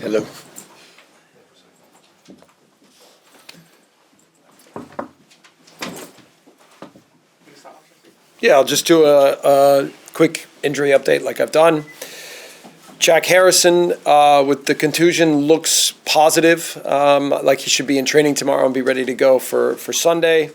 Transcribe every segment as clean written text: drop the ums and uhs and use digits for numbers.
Hello. Yeah, I'll just do a quick injury update like I've done. Jack Harrison with the contusion looks positive, like he should be in training tomorrow and be ready to go for Sunday.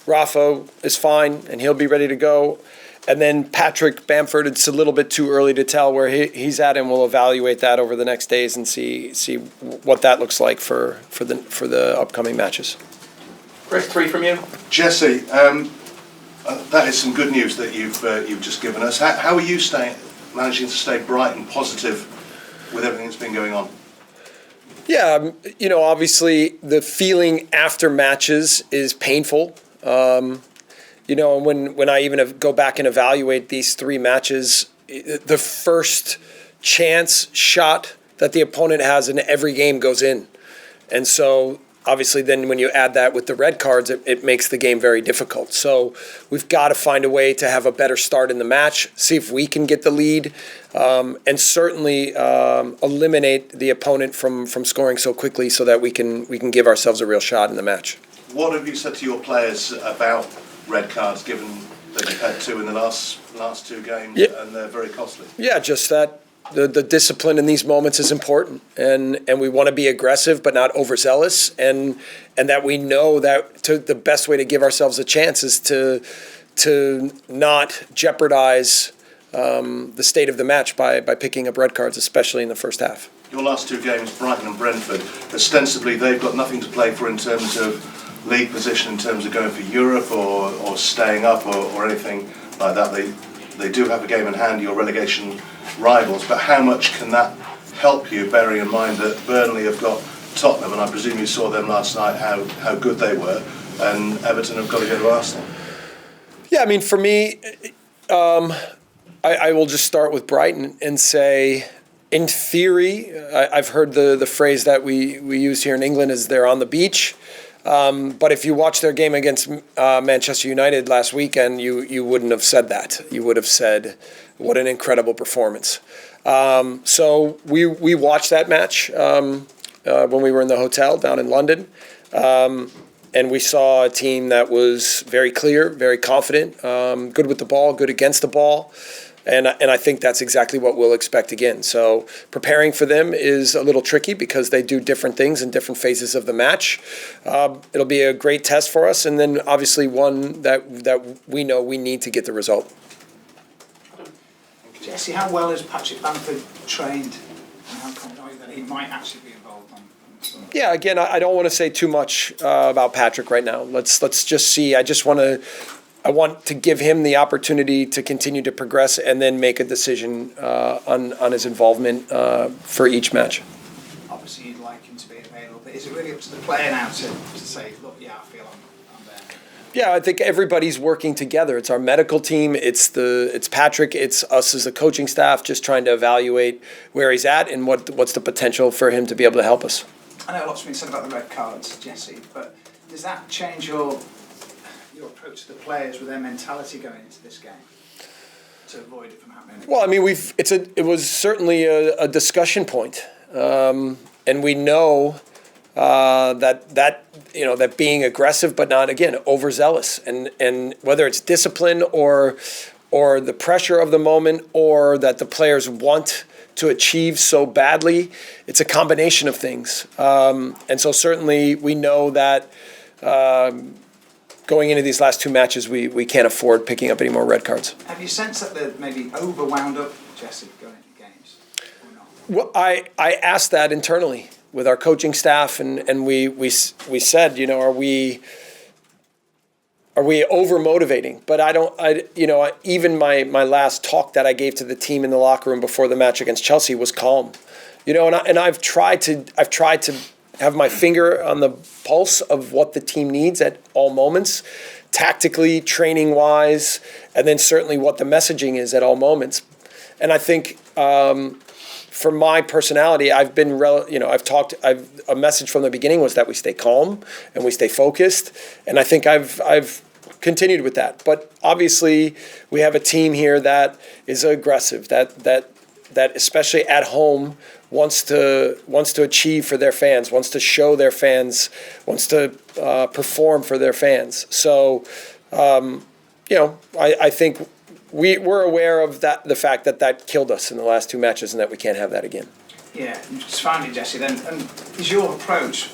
Rafa is fine and he'll be ready to go. And then Patrick Bamford, it's a little bit too early to tell where he's at, and we'll evaluate that over the next days and see what that looks like for the upcoming matches. Chris, 3 from you. Jesse, that is some good news that you've just given us. How are you managing to stay bright and positive with everything that's been going on? Yeah, obviously the feeling after matches is painful. When I even go back and evaluate these 3 matches, the first chance shot that the opponent has in every game goes in. And so obviously then when you add that with the red cards, it makes the game very difficult. So we've got to find a way to have a better start in the match, see if we can get the lead, and certainly eliminate the opponent from scoring so quickly so that we can give ourselves a real shot in the match. What have you said to your players about red cards, given that you've had 2 in the last 2 games, and they're very costly? Yeah, just that the discipline in these moments is important, and we want to be aggressive but not overzealous, and that we know that the best way to give ourselves a chance is to not jeopardize the state of the match by picking up red cards, especially in the first half. Your last 2 games, Brighton and Brentford, ostensibly they've got nothing to play for in terms of league position, in terms of going for Europe or staying up or anything like that. They do have a game in hand, your relegation rivals, but how much can that help you, bearing in mind that Burnley have got Tottenham, and I presume you saw them last night, how good they were, and Everton have got to go to Arsenal? Yeah, I mean, for me, I will just start with Brighton and say, in theory, I've heard the phrase that we use here in England is they're on the beach. But if you watch their game against Manchester United last weekend, you wouldn't have said that. You would have said, what an incredible performance. So we watched that match when we were in the hotel down in London. And we saw a team that was very clear, very confident, good with the ball, good against the ball. And I think that's exactly what we'll expect again. So preparing for them is a little tricky because they do different things in different phases of the match. It'll be a great test for us, and then obviously one that we know we need to get the result. Jesse, how well is Patrick Bamford trained, and how confident are you that he might actually be involved on Sunday? Yeah, again, I don't want to say too much about Patrick right now. Let's just see. I want to give him the opportunity to continue to progress and then make a decision on his involvement for each match. Obviously, you'd like him to be available, but is it really up to the player now to say, look, yeah, I feel I'm there? Yeah, I think everybody's working together. It's our medical team, it's Patrick, it's us as a coaching staff, just trying to evaluate where he's at and what's the potential for him to be able to help us. I know lots has been said about the red cards, Jesse, but does that change your approach to the players with their mentality going into this game to avoid it from happening again? Well, I mean, it was certainly a discussion point, and we know that being aggressive but not, again, overzealous, and whether it's discipline or the pressure of the moment or that the players want to achieve so badly, it's a combination of things, and so certainly we know that. Going into these last 2 matches, we can't afford picking up any more red cards. Have you sensed that they're maybe overwound up, Jesse, going into games, or not? Well, I asked that internally with our coaching staff, and we said, are we over motivating? But even my last talk that I gave to the team in the locker room before the match against Chelsea was calm, and I've tried to have my finger on the pulse of what the team needs at all moments, tactically, training-wise, and then certainly what the messaging is at all moments. And I think for my personality, a message from the beginning was that we stay calm and we stay focused, and I think I've continued with that. But obviously, we have a team here that is aggressive, that that especially at home wants to achieve for their fans, wants to show their fans, wants to perform for their fans. So, I think we're aware of the fact that killed us in the last two matches, and that we can't have that again. Yeah, and just finally, Jesse, then, and is your approach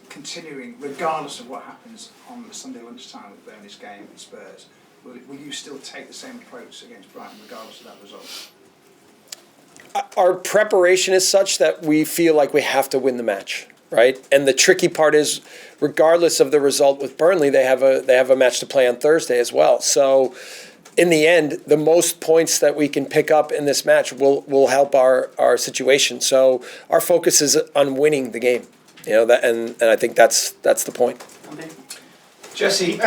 continuing regardless of what happens on Sunday lunchtime with Burnley's game at Spurs? Will you still take the same approach against Brighton regardless of that result? Our preparation is such that we feel like we have to win the match, right? And the tricky part is, regardless of the result with Burnley, they have a match to play on Thursday as well. So, in the end, the most points that we can pick up in this match will help our situation. So, our focus is on winning the game. And I think that's the point. Jesse,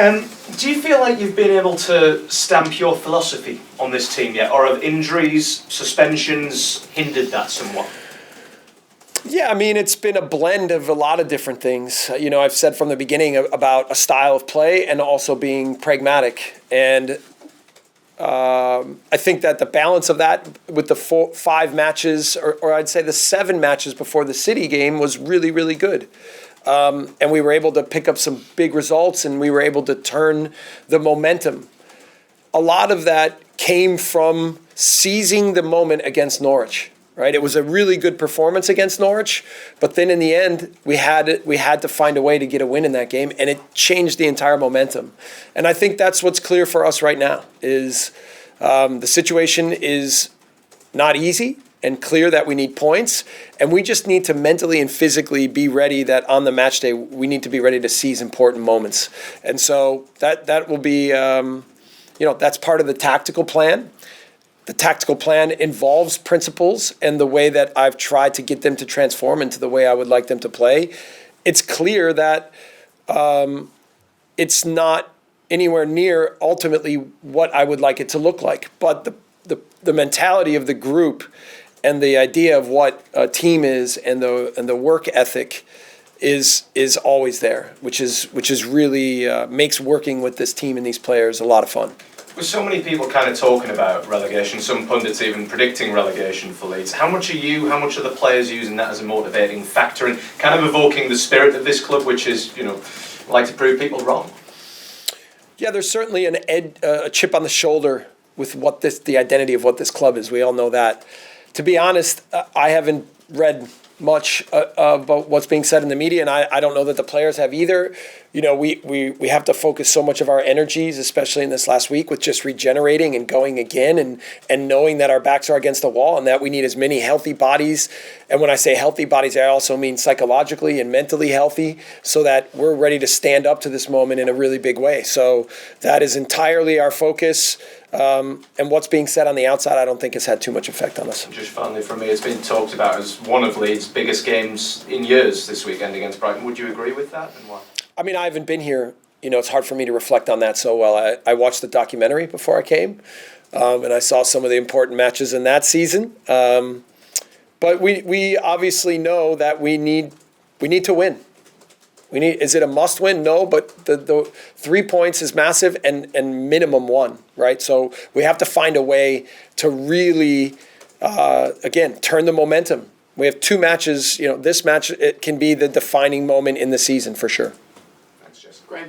do you feel like you've been able to stamp your philosophy on this team yet, or have injuries, suspensions hindered that somewhat? Yeah, I mean, it's been a blend of a lot of different things. I've said from the beginning about a style of play and also being pragmatic. And I think that the balance of that with the 5 matches, or I'd say the 7 matches before the City game, was really, really good. And we were able to pick up some big results, and we were able to turn the momentum. A lot of that came from seizing the moment against Norwich, right? It was a really good performance against Norwich, but then in the end, we had to find a way to get a win in that game, and it changed the entire momentum. And I think that's what's clear for us right now, is the situation is not easy, and clear that we need points, and we just need to mentally and physically be ready that on the match day we need to be ready to seize important moments. And so that will be, that's part of the tactical plan. The tactical plan involves principles and the way that I've tried to get them to transform into the way I would like them to play. It's clear that it's not anywhere near ultimately what I would like it to look like, but the mentality of the group and the idea of what a team is and the work ethic is always there, which is really makes working with this team and these players a lot of fun. With so many people kind of talking about relegation, some pundits even predicting relegation for Leeds, how much are the players using that as a motivating factor and kind of evoking the spirit of this club, which is, like to prove people wrong? Yeah, there's certainly a chip on the shoulder with the identity of what this club is. We all know that. To be honest, I haven't read much about what's being said in the media, and I don't know that the players have either. We have to focus so much of our energies, especially in this last week, with just regenerating and going again and knowing that our backs are against the wall and that we need as many healthy bodies. And when I say healthy bodies, I also mean psychologically and mentally healthy, so that we're ready to stand up to this moment in a really big way. So that is entirely our focus. And what's being said on the outside, I don't think has had too much effect on us. Just finally from me, it's been talked about as one of Leeds' biggest games in years this weekend against Brighton. Would you agree with that, and why? I mean, I haven't been here. It's hard for me to reflect on that so well. I watched the documentary before I came, and I saw some of the important matches in that season. But we obviously know that we need to win. Is it a must win? No, but the 3 points is massive and minimum 1, right? So we have to find a way to really, again, turn the momentum. We have 2 matches. This match, it can be the defining moment in the season for sure. Thanks, Jesse. Great.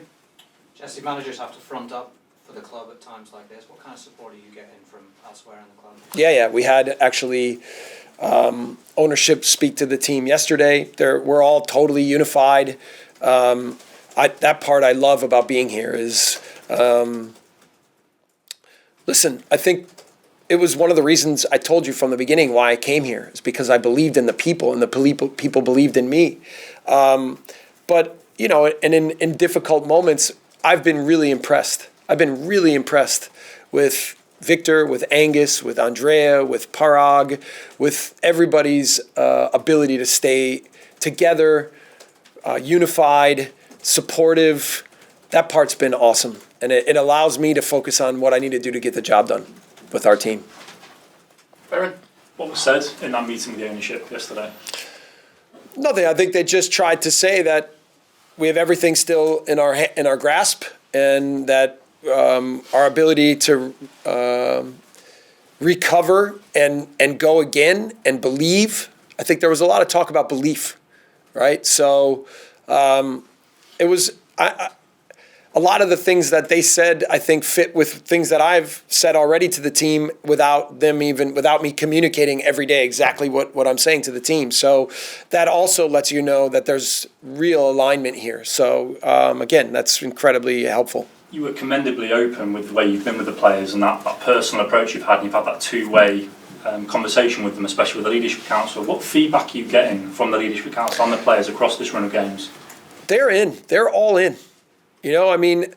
Jesse, managers have to front up for the club at times like this. What kind of support are you getting from elsewhere in the club? Yeah. We had actually ownership speak to the team yesterday. We're all totally unified. That part I love about being here is, listen, I think it was one of the reasons I told you from the beginning why I came here, is because I believed in the people and the people believed in me. But, and in difficult moments, I've been really impressed. I've been really impressed with Victor, with Angus, with Andrea, with Parag, with everybody's ability to stay together, unified, supportive. That part's been awesome. And it allows me to focus on what I need to do to get the job done with our team. Baron, what was said in that meeting with the ownership yesterday? Nothing. I think they just tried to say that we have everything still in our grasp, and that our ability to recover and go again and believe. I think there was a lot of talk about belief, right? So it was a lot of the things that they said, I think, fit with things that I've said already to the team without me communicating every day exactly what I'm saying to the team. So that also lets you know that there's real alignment here. So again, that's incredibly helpful. You were commendably open with the way you've been with the players and that personal approach you've had, and you've had that two-way conversation with them, especially with the Leadership Council. What feedback are you getting from the Leadership Council and the players across this run of games? They're in. They're all in. You know, I mean,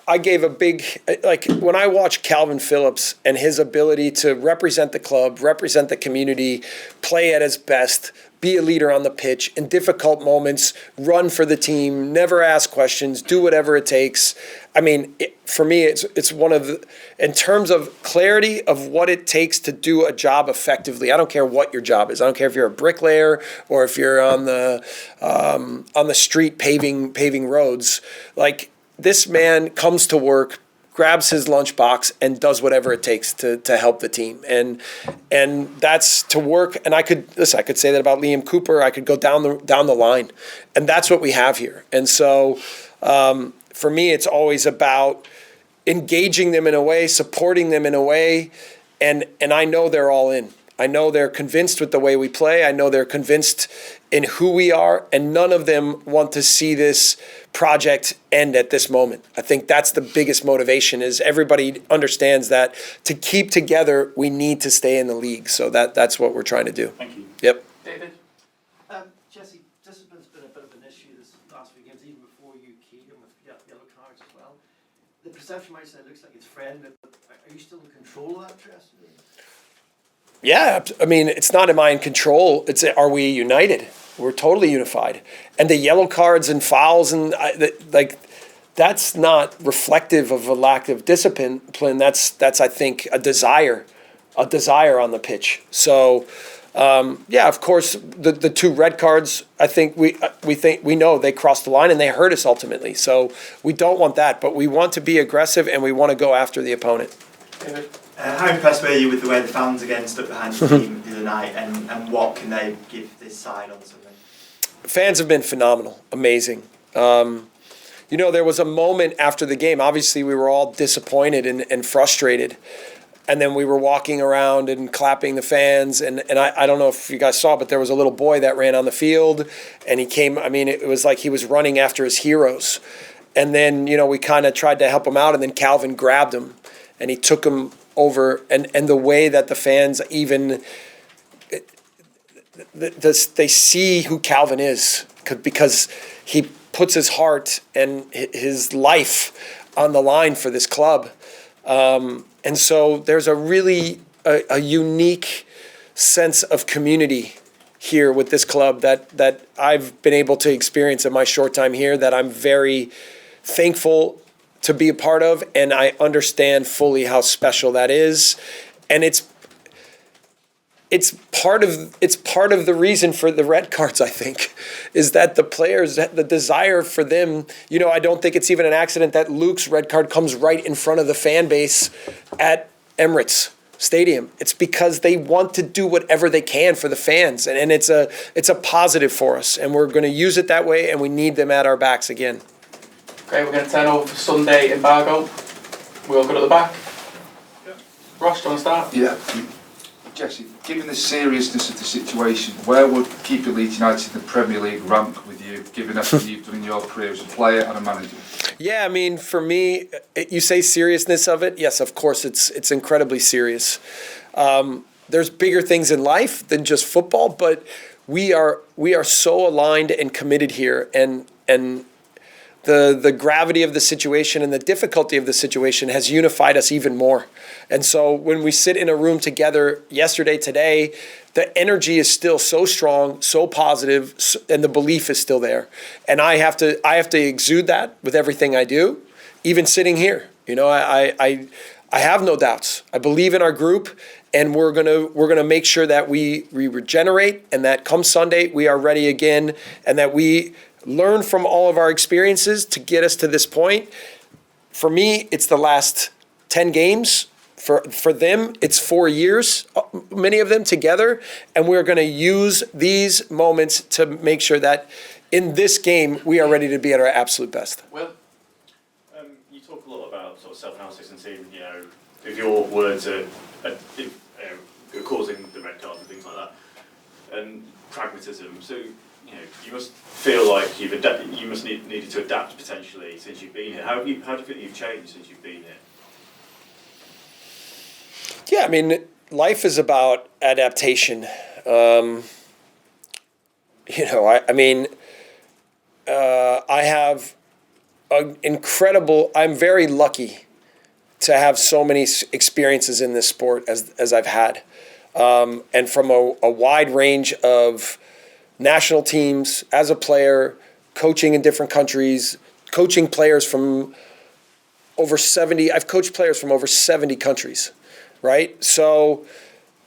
I gave a big, like, when I watch Calvin Phillips and his ability to represent the club, represent the community, play at his best, be a leader on the pitch, in difficult moments, run for the team, never ask questions, do whatever it takes. I mean, for me, it's one of the, in terms of clarity of what it takes to do a job effectively. I don't care what your job is. I don't care if you're a bricklayer or if you're on the street paving roads. Like, this man comes to work, grabs his lunchbox, and does whatever it takes to help the team. And that's to work. And I could say that about Liam Cooper. I could go down the line. And that's what we have here. And so for me, it's always about engaging them in a way, supporting them in a way. And I know they're all in. I know they're convinced with the way we play. I know they're convinced in who we are, and none of them want to see this project end at this moment. I think that's the biggest motivation, is everybody understands that to keep together, we need to stay in the league. So that's what we're trying to do. Thank you. Yep. David? Jesse, discipline's been a bit of an issue this last few games, even before you keyed him with yellow cards as well. The perception might say it looks like it's friendly, but are you still in control of that, Jesse? Yeah, I mean, it's not am I in control. It's, are we united? We're totally unified. And the yellow cards and fouls and that's not reflective of a lack of discipline. That's I think a desire on the pitch. So yeah, of course, the two red cards, I think we know they crossed the line and they hurt us ultimately. So we don't want that, but we want to be aggressive and we want to go after the opponent. David? How impressed were you with the way the fans again stuck behind the team the other night, and what can they give this side on Sunday? Fans have been phenomenal, amazing. You know, there was a moment after the game, obviously we were all disappointed and frustrated, and then we were walking around and clapping the fans, and I don't know if you guys saw, but there was a little boy that ran on the field, and he came, I mean, it was like he was running after his heroes. And then, you know, we kind of tried to help him out, and then Calvin grabbed him, and he took him over, and the way that the fans even, they see who Calvin is, because he puts his heart and his life on the line for this club. And so there's a really a unique sense of community here with this club that I've been able to experience in my short time here, that I'm very thankful to be a part of, and I understand fully how special that is. And it's part of the reason for the red cards, I think, is that the players, the desire for them, you know, I don't think it's even an accident that Luke's red card comes right in front of the fan base at Emirates Stadium. It's because they want to do whatever they can for the fans, and it's a positive for us, and we're going to use it that way, and we need them at our backs again. Okay, we're going to turn over for Sunday embargo. We all good at the back? Yeah. Ross, do you want to start? Yeah. Jesse, given the seriousness of the situation, where would keeping Leeds United in the Premier League rank with you, given everything you've done in your career as a player and a manager? Yeah, I mean, for me, you say seriousness of it. Yes, of course, it's incredibly serious. There's bigger things in life than just football, but we are so aligned and committed here, and the gravity of the situation and the difficulty of the situation has unified us even more. And so when we sit in a room together yesterday, today, the energy is still so strong, so positive, and the belief is still there. And I have to exude that with everything I do, even sitting here. You know, I have no doubts. I believe in our group, and we're gonna make sure that we regenerate, and that come Sunday we are ready again, and that we learn from all of our experiences to get us to this point. For me, it's the last 10 games For them, it's 4 years, many of them together, and we're going to use these moments to make sure that in this game we are ready to be at our absolute best. Will? You talk a lot about sort of self-analysis and seeing, if your words are causing the red cards and things like that, and pragmatism. So, you must feel like you must needed to adapt potentially since you've been here. How do you feel you've changed since you've been here? Yeah, I mean, life is about adaptation. I have I'm very lucky to have so many experiences in this sport as I've had. And from a wide range of national teams, as a player, coaching in different countries, coaching players from over 70, I've coached players from over 70 countries. Right? So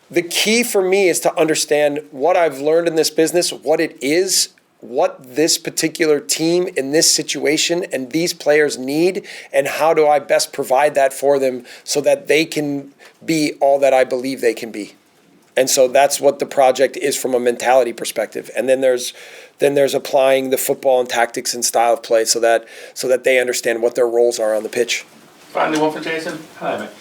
the key for me is to understand what I've learned in this business, what it is, what this particular team in this situation and these players need, and how do I best provide that for them so that they can be all that I believe they can be. And so that's what the project is from a mentality perspective. And then there's applying the football and tactics and style of play so that they understand what their roles are on the pitch. Finally, one for Jason. Hi, mate.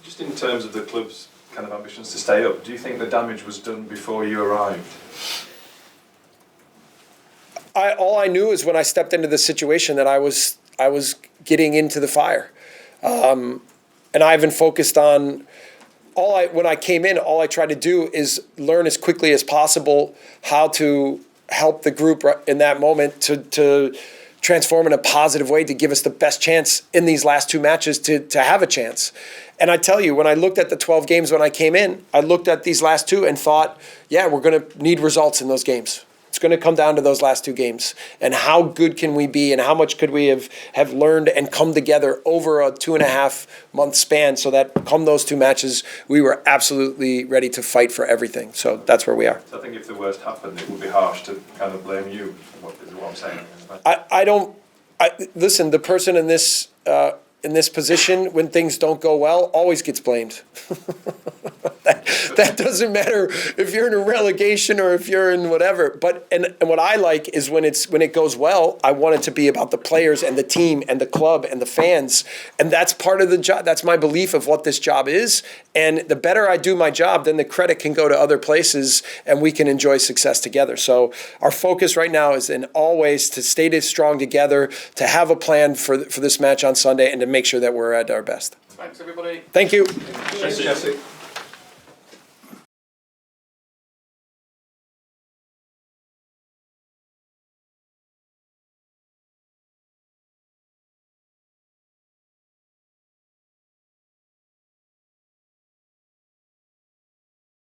Just in terms of the club's kind of ambitions to stay up, do you think the damage was done before you arrived? All I knew is when I stepped into this situation that I was getting into the fire, and I haven't focused on when I came in. All I tried to do is learn as quickly as possible how to help the group in that moment to transform in a positive way to give us the best chance in these last two matches to have a chance. And I tell you, when I looked at the 12 games when I came in, I looked at these last two and thought, yeah, we're going to need results in those games. It's going to come down to those last two games. And how good can we be and how much could we have learned and come together over a 2.5 month span so that come those two matches, we were absolutely ready to fight for everything. So that's where we are. So I think if the worst happened, it would be harsh to kind of blame you, is what I'm saying. Listen, the person in this position, when things don't go well, always gets blamed. That doesn't matter if you're in a relegation or if you're in whatever. But and what I like is when it goes well, I want it to be about the players and the team and the club and the fans. And that's part of the job. That's my belief of what this job is. And the better I do my job, then the credit can go to other places and we can enjoy success together. So our focus right now is in all ways to stay strong together, to have a plan for this match on Sunday and to make sure that we're at our best. Thanks, everybody. Thank you. Thanks, Jesse.